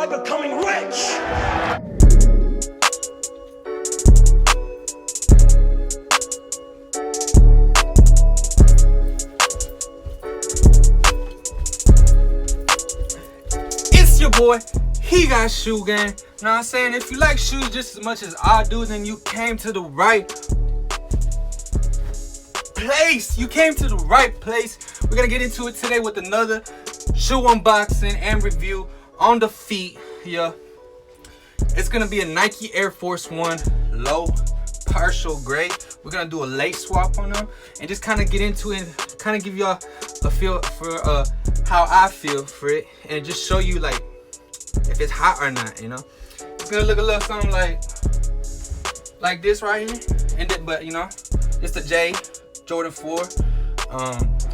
by becoming rich. It's your boy, He Got Shoe Gang. Know what I'm saying? If you like shoes just as much as I do, then you came to the right place. You came to the right place. We're gonna get into it today with another shoe unboxing and review on the feet. Yeah, it's gonna be a Nike Air Force One low partial gray. We're gonna do a lace swap on them and just kind of get into it, kind of give y'all a feel for how I feel for it, and just show you like if it's hot or not. You know, it's gonna look a little something like this right here, and then, but you know, it's the J Jordan 4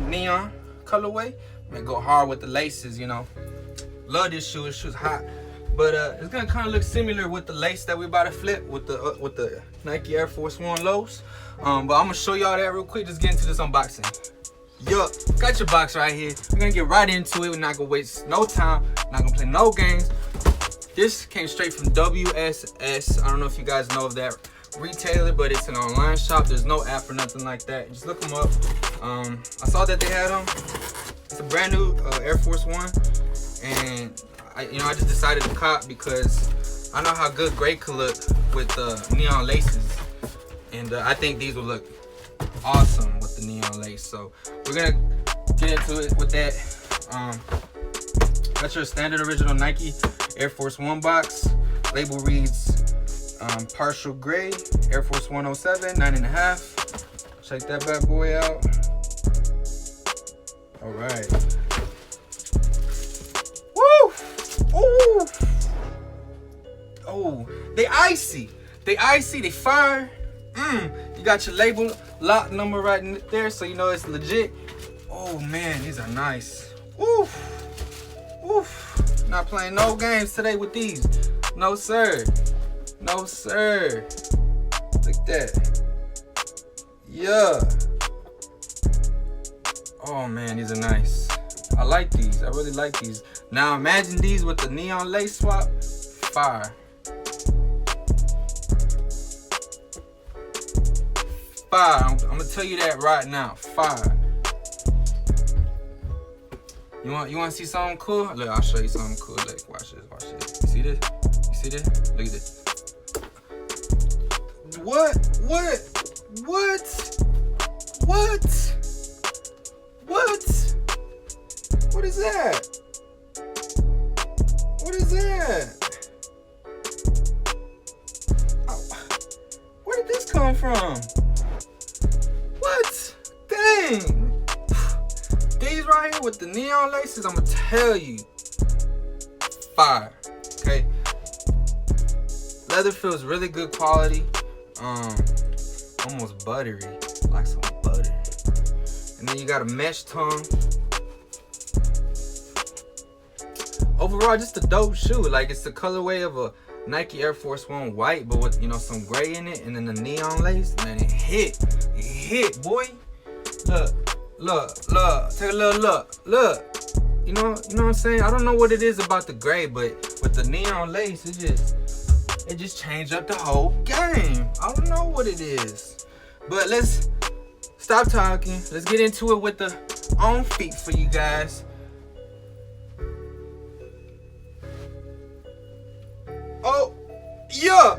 neon colorway. I'm gonna go hard with the laces, you know. Love this shoe. This shoe's hot, but it's gonna kind of look similar with the lace that we about to flip with the Nike Air Force One lows. But I'm gonna show y'all that real quick. Just get into this unboxing. Yup, got your box right here. We're gonna get right into it. We're not gonna waste no time. Not gonna play no games. This came straight from WSS. I don't know if you guys know of that retailer, but it's an online shop. There's no app or nothing like that. Just look them up. I saw that they had them. It's a brand new Air Force One, and I just decided to cop because I know how good gray could look with neon laces, and I think these will look awesome with the neon lace. So we're gonna get into it with that. That's your standard original Nike Air Force One box. Label reads partial gray, Air Force 107, 9.5. Check that bad boy out. All right. Woo! Ooh! Oh, they icy. They icy. They fire. You got your label lot number right there, so you know it's legit. Oh man, these are nice. Oof. Oof. Not playing no games today with these. No sir. No sir. Look that. Yeah. Oh man, these are nice. I like these. I really like these. Now imagine these with the neon lace swap. Fire. Fire. I'm gonna tell you that right now. Fire. You want to see something cool? Look, I'll show you something cool. Look, watch this. Watch this. You see this? You see this? Look at this. What? What is that? What is that? Oh, where did this come from? What? Dang. These right here with the neon laces, I'm gonna tell you. Fire. Okay. Leather feels really good quality. Almost buttery, like some butter. And then you got a mesh tongue. Overall, just a dope shoe. Like, it's the colorway of a Nike Air Force One white, but with, you know, some gray in it, and then the neon lace. Man, it hit, boy. Look. Take a little look. You know what I'm saying? I don't know what it is about the gray, but with the neon lace, it just changed up the whole game. I don't know what it is. But let's stop talking. Let's get into it with the on feet for you guys. Oh, yeah.